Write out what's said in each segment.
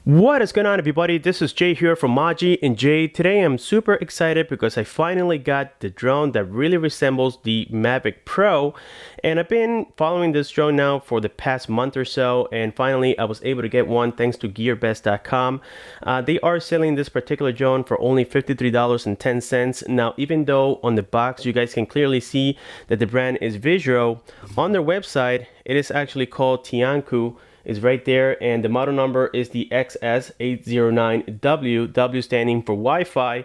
What is going on, everybody? This is Jay here from Maji and Jay. Today I'm super excited because I finally got the drone that really resembles the Mavic Pro, and I've been following this drone now for the past month or so, and finally I was able to get one thanks to gearbest.com. They are selling this particular drone for only $53.10. Now, even though on the box you guys can clearly see that the brand is Visual, on their website it is actually called Tianqu. Is right there, and the model number is the XS809HW, W standing for Wi-Fi.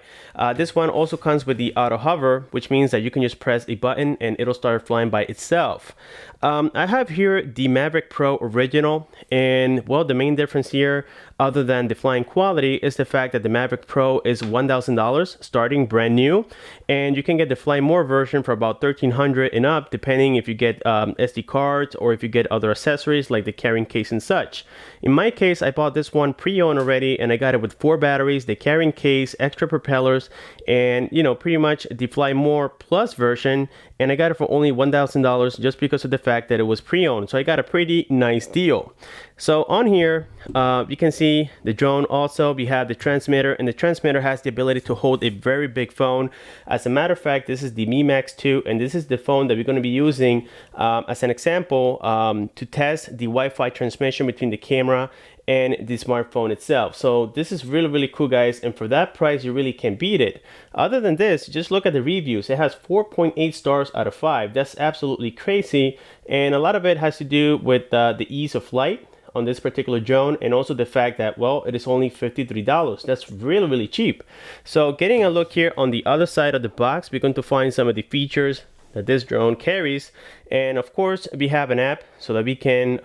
This one also comes with the auto hover, which means that you can just press a button and it'll start flying by itself. I have here the Mavic Pro Original, and well, the main difference here, other than the flying quality, is the fact that the Mavic Pro is $1,000 starting brand new, and you can get the Fly More version for about $1,300 and up, depending if you get SD cards or if you get other accessories like the carrying case and such. In my case, I bought this one pre-owned already, and I got it with 4 batteries, the carrying case, extra propellers, and pretty much the Fly More Plus version, and I got it for only $1,000 just because of the fact that it was pre-owned. So I got a pretty nice deal. So on here, you can see the drone. Also, we have the transmitter, and the transmitter has the ability to hold a very big phone. As a matter of fact, this is the Mi Max 2, and this is the phone that we're going to be using as an example to test the Wi-Fi transmission between the camera and the smartphone itself. So this is really cool, guys, and for that price you really can't beat it. Other than this, just look at the reviews. It has 4.8 stars out of 5. That's absolutely crazy, and a lot of it has to do with the ease of flight on this particular drone, and also the fact that, well, it is only $53. That's really cheap. So getting a look here on the other side of the box, we're going to find some of the features that this drone carries, and of course we have an app so that we can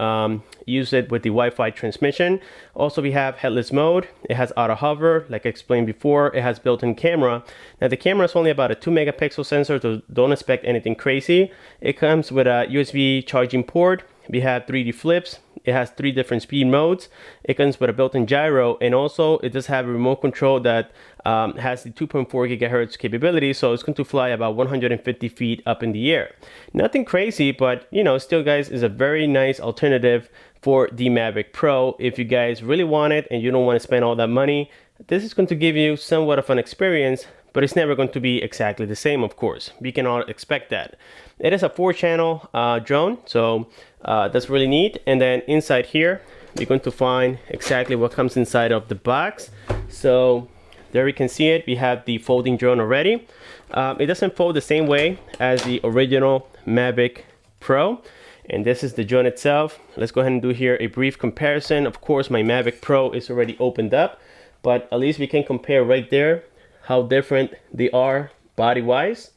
use it with the Wi-Fi transmission. Also, we have Headless Mode. It has auto hover, like I explained before. It has built-in camera. Now the camera is only about a 2 megapixel sensor, so don't expect anything crazy. It comes with a USB charging port. We have 3D flips. It has 3 different speed modes. It comes with a built-in gyro, and also it does have a remote control that has the 2.4 gigahertz capability, so it's going to fly about 150 feet up in the air. Nothing crazy, but still, guys, is a very nice alternative for the Mavic Pro. If you guys really want it and you don't want to spend all that money, this is going to give you somewhat of an experience, but it's never going to be exactly the same, of course. We cannot expect that. It is a 4-channel drone, so that's really neat. And then inside here, you're going to find exactly what comes inside of the box. So there you can see it. We have the folding drone already. It doesn't fold the same way as the original Mavic Pro. And this is the drone itself. Let's go ahead and do here a brief comparison. Of course, my Mavic Pro is already opened up, but at least we can compare right there how different they are body-wise.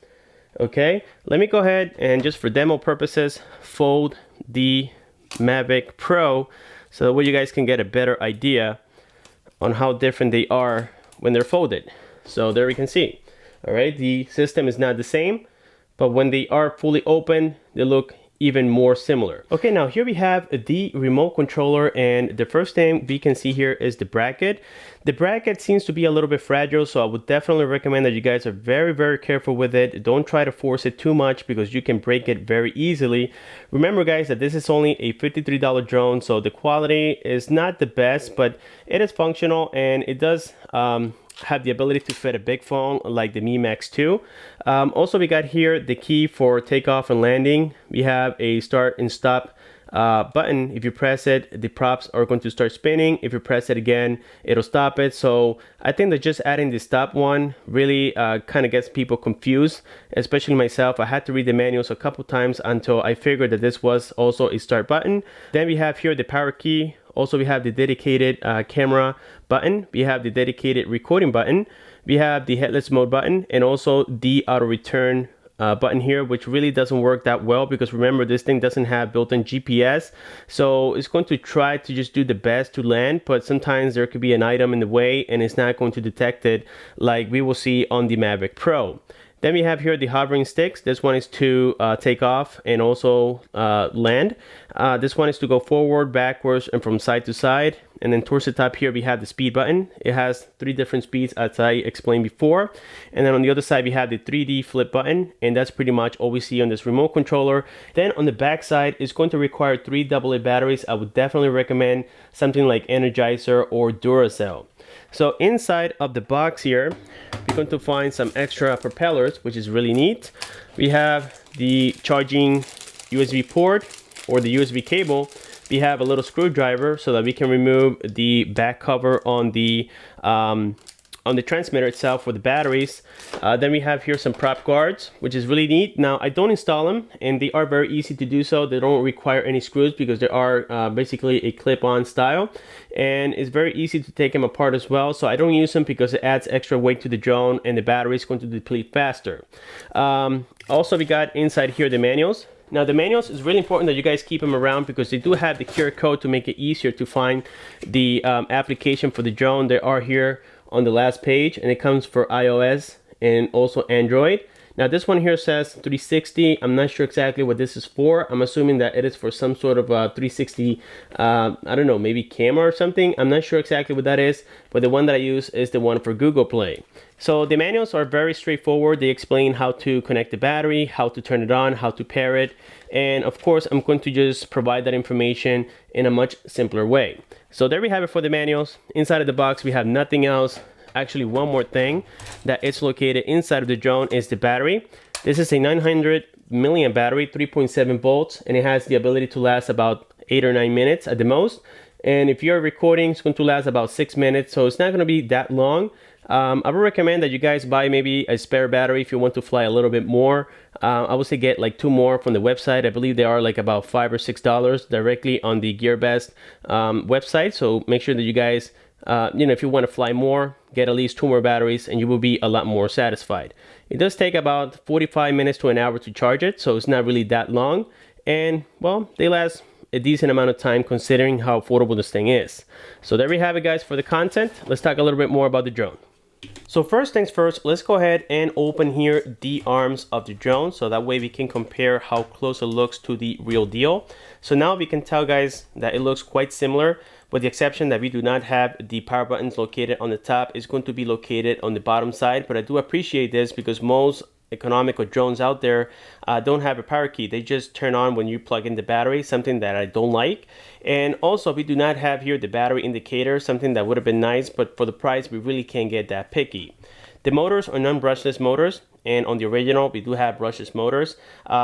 Okay, let me go ahead and, just for demo purposes, fold the Mavic Pro so that way you guys can get a better idea on how different they are when they're folded. So there we can see. All right, the system is not the same, but when they are fully open, they look even more similar. Okay, now here we have the remote controller, and the first thing we can see here is the bracket. The bracket seems to be a little bit fragile, so I would definitely recommend that you guys are very careful with it. Don't try to force it too much because you can break it very easily. Remember, guys, that this is only a $53 drone, so the quality is not the best, but it is functional, and it does have the ability to fit a big phone like the Mi Max 2. Also, we got here the key for takeoff and landing. We have a start and stop button. If you press it, the props are going to start spinning. If you press it again, it'll stop it. So I think that just adding the stop one really kind of gets people confused, especially myself. I had to read the manuals a couple times until I figured that this was also a start button. Then we have here the power key. Also, we have the dedicated camera button. We have the dedicated recording button. We have the headless mode button, and also the auto return button here, which really doesn't work that well because remember, this thing doesn't have built-in GPS. So it's going to try to just do the best to land, but sometimes there could be an item in the way and it's not going to detect it like we will see on the Mavic Pro. Then we have here the hovering sticks. This one is to take off and also land. This one is to go forward, backwards, and from side to side. And then towards the top here, we have the speed button. It has 3 different speeds, as I explained before. And then on the other side, we have the 3D flip button. And that's pretty much all we see on this remote controller. Then on the back side, it's going to require 3 AA batteries. I would definitely recommend something like Energizer or Duracell. So inside of the box here, we're going to find some extra propellers, which is really neat. We have the charging USB port or the USB cable. We have a little screwdriver so that we can remove the back cover on the transmitter itself for the batteries. Then we have here some prop guards, which is really neat. Now, I don't install them, and they are very easy to do so. They don't require any screws because they are basically a clip-on style, and it's very easy to take them apart as well. So I don't use them because it adds extra weight to the drone, and the battery is going to deplete faster. Also, we got inside here the manuals. Now, the manuals is really important that you guys keep them around because they do have the QR code to make it easier to find the application for the drone. They are here on the last page, and it comes for iOS and also Android. Now, this one here says 360. I'm not sure exactly what this is for. I'm assuming that it is for some sort of 360, I don't know, maybe camera or something. I'm not sure exactly what that is, but the one that I use is the one for Google Play. So the manuals are very straightforward. They explain how to connect the battery, how to turn it on, how to pair it. And of course, I'm going to just provide that information in a much simpler way. So there we have it for the manuals. Inside of the box, we have nothing else. Actually, one more thing that is located inside of the drone is the battery. This is a 900 milliamp battery, 3.7 volts, and it has the ability to last about 8 or 9 minutes at the most. And if you're recording, it's going to last about 6 minutes, so it's not going to be that long. I would recommend that you guys buy maybe a spare battery if you want to fly a little bit more. I would say get like 2 more from the website. I believe they are like about $5 or $6 directly on the GearBest website. So make sure that you guys, if you want to fly more, get at least 2 more batteries and you will be a lot more satisfied. It does take about 45 minutes to an hour to charge it, so it's not really that long. And well, they last a decent amount of time considering how affordable this thing is. So there we have it, guys, for the content. Let's talk a little bit more about the drone. So first things first, let's go ahead and open here the arms of the drone so that way we can compare how close it looks to the real deal. So now we can tell, guys, that it looks quite similar, with the exception that we do not have the power buttons located on the top. It's going to be located on the bottom side, but I do appreciate this because most economical drones out there don't have a power key. They just turn on when you plug in the battery, something that I don't like. And also, we do not have here the battery indicator, something that would have been nice, but for the price we really can't get that picky. The motors are non-brushless motors, and on the original we do have brushless motors.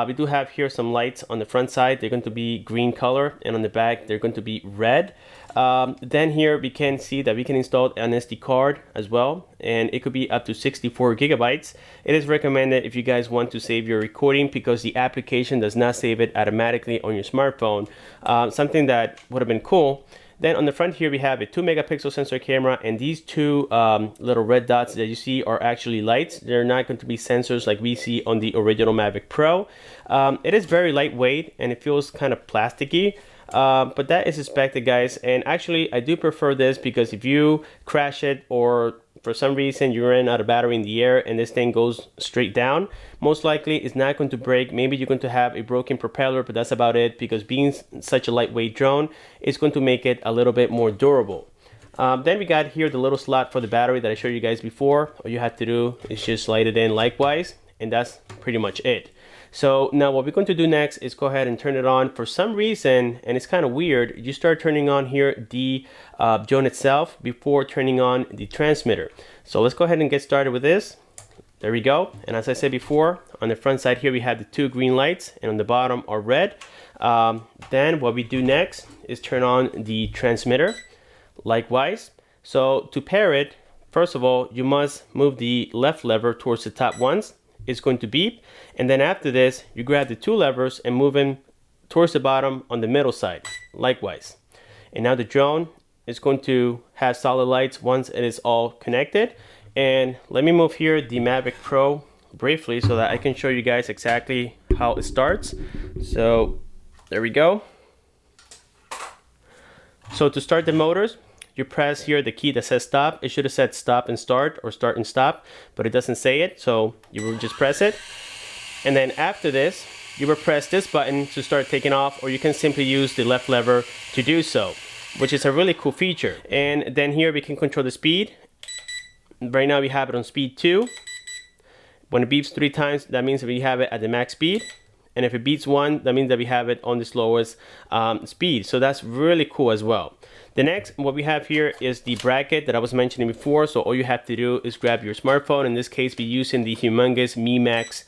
We do have here some lights on the front side. They're going to be green color, and on the back they're going to be red. Then here we can see that we can install an SD card as well, and it could be up to 64 gigabytes. It is recommended if you guys want to save your recording because the application does not save it automatically on your smartphone. Something that would have been cool. Then on the front here we have a 2 megapixel sensor camera, and these 2 little red dots that you see are actually lights. They're not going to be sensors like we see on the original Mavic Pro. It is very lightweight and it feels kind of plasticky. But that is expected, guys, and actually I do prefer this because if you crash it or for some reason you ran out of battery in the air and this thing goes straight down, most likely it's not going to break. Maybe you're going to have a broken propeller, but that's about it, because being such a lightweight drone is going to make it a little bit more durable. Then we got here the little slot for the battery that I showed you guys before. All you have to do is just slide it in likewise, and that's pretty much it. So now what we're going to do next is go ahead and turn it on. For some reason, and it's kind of weird, you start turning on here the drone itself before turning on the transmitter. So let's go ahead and get started with this. There we go. And as I said before, on the front side here we have the 2 green lights, and on the bottom are red. Then what we do next is turn on the transmitter likewise. So to pair it, first of all, you must move the left lever towards the top once. It's going to beep, and then after this you grab the 2 levers and move them towards the bottom on the middle side likewise. And now the drone is going to have solid lights once it is all connected. And let me move here the Mavic Pro briefly so that I can show you guys exactly how it starts. So there we go. So to start the motors, you press here the key that says stop. It should have said stop and start or start and stop, but it doesn't say it, so you will just press it. And then after this, you will press this button to start taking off, or you can simply use the left lever to do so, which is a really cool feature. And then here we can control the speed. Right now we have it on speed 2. When it beeps 3 times, that means that we have it at the max speed. And if it beeps 1, that means that we have it on the slowest speed. So that's really cool as well. The next, what we have here is the bracket that I was mentioning before. So all you have to do is grab your smartphone. In this case, we're using the humongous Mi Max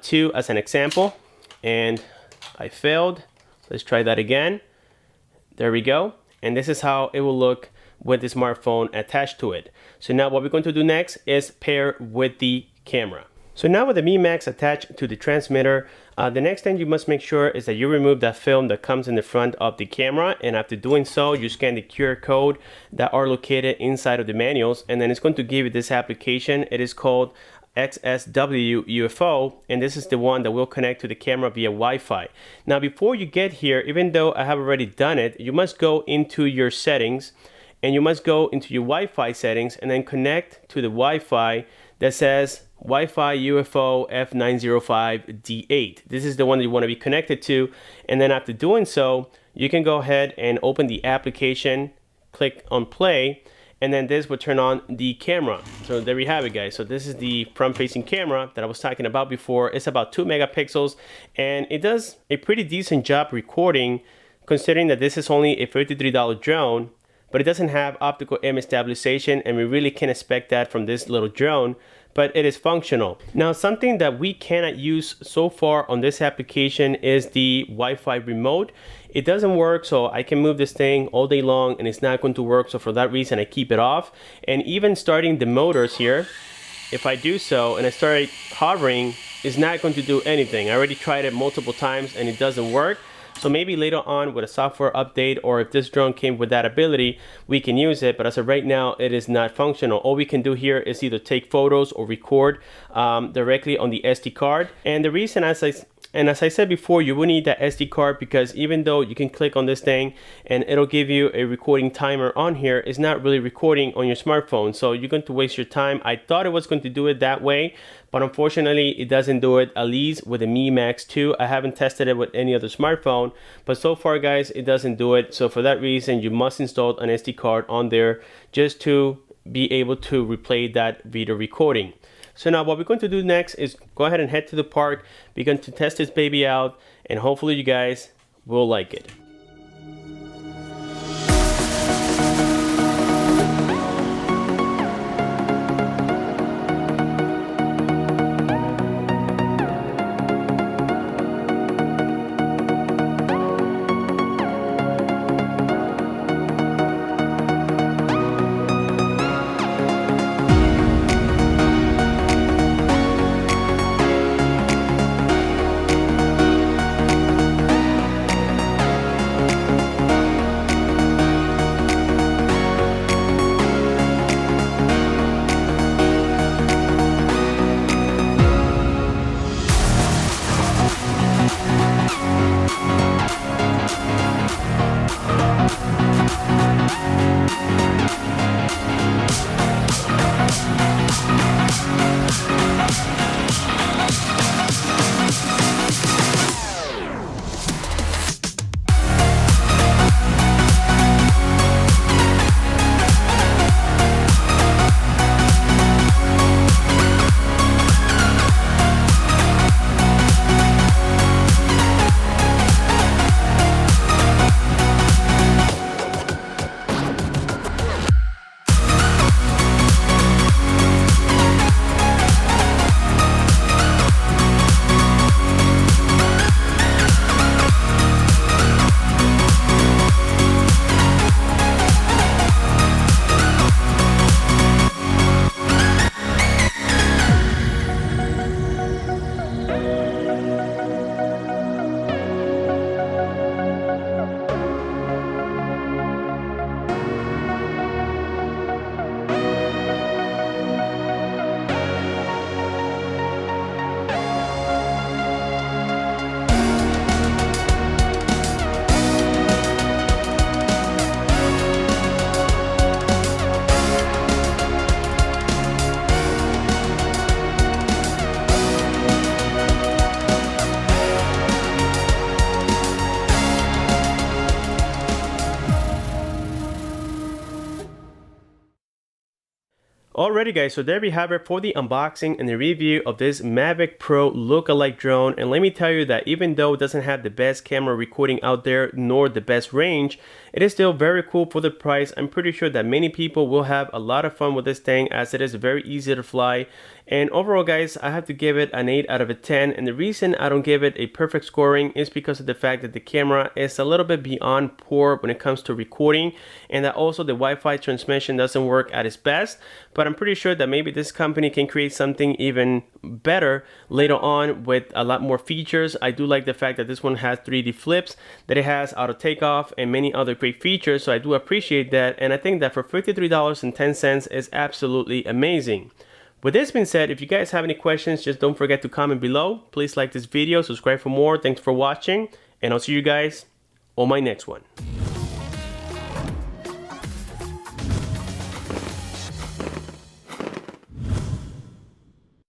2 as an example. And I failed. Let's try that again. There we go. And this is how it will look with the smartphone attached to it. So now what we're going to do next is pair with the camera. So now with the Mi Max attached to the transmitter, the next thing you must make sure is that you remove that film that comes in the front of the camera, and after doing so, you scan the QR code that are located inside of the manuals, and then it's going to give you this application. It is called XSW UFO, and this is the one that will connect to the camera via Wi-Fi. Now before you get here, even though I have already done it, you must go into your settings, and you must go into your Wi-Fi settings and then connect to the Wi-Fi that says Wi-Fi UFO F905D8. This is the one that you want to be connected to, and then after doing so, you can go ahead and open the application, click on play, and then this will turn on the camera. So there we have it, guys. So this is the front-facing camera that I was talking about before. It's about 2 megapixels, and it does a pretty decent job recording, considering that this is only a $53 drone, but it doesn't have optical image stabilization, and we really can't expect that from this little drone, but it is functional. Now, something that we cannot use so far on this application is the Wi-Fi remote. It doesn't work, so I can move this thing all day long and it's not going to work, so for that reason I keep it off. And even starting the motors here, if I do so and I start hovering, it's not going to do anything. I already tried it multiple times and it doesn't work. So maybe later on with a software update, or if this drone came with that ability, we can use it. But as of right now, it is not functional. All we can do here is either take photos or record directly on the SD card. And the reason, as I said before, you will need that SD card, because even though you can click on this thing and it'll give you a recording timer on here, it's not really recording on your smartphone. So you're going to waste your time. I thought it was going to do it that way, but unfortunately it doesn't do it, at least with the Mi Max 2. I haven't tested it with any other smartphone, but so far, guys, it doesn't do it. So for that reason, you must install an SD card on there just to be able to replay that video recording. So now what we're going to do next is go ahead and head to the park. We're going to test this baby out, and hopefully you guys will like it. Alrighty guys, so there we have it for the unboxing and the review of this Mavic Pro lookalike drone. And let me tell you that even though it doesn't have the best camera recording out there nor the best range, it is still very cool for the price. I'm pretty sure that many people will have a lot of fun with this thing as it is very easy to fly. And overall guys, I have to give it an 8 out of a 10, and the reason I don't give it a perfect scoring is because of the fact that the camera is a little bit beyond poor when it comes to recording, and that also the Wi-Fi transmission doesn't work at its best. But I'm pretty sure that maybe this company can create something even better later on with a lot more features. I do like the fact that this one has 3D flips, that it has auto takeoff and many other great features, so I do appreciate that, and I think that for $53.10 is absolutely amazing. With this being said, if you guys have any questions, just don't forget to comment below. Please like this video, subscribe for more. Thanks for watching, and I'll see you guys on my next one.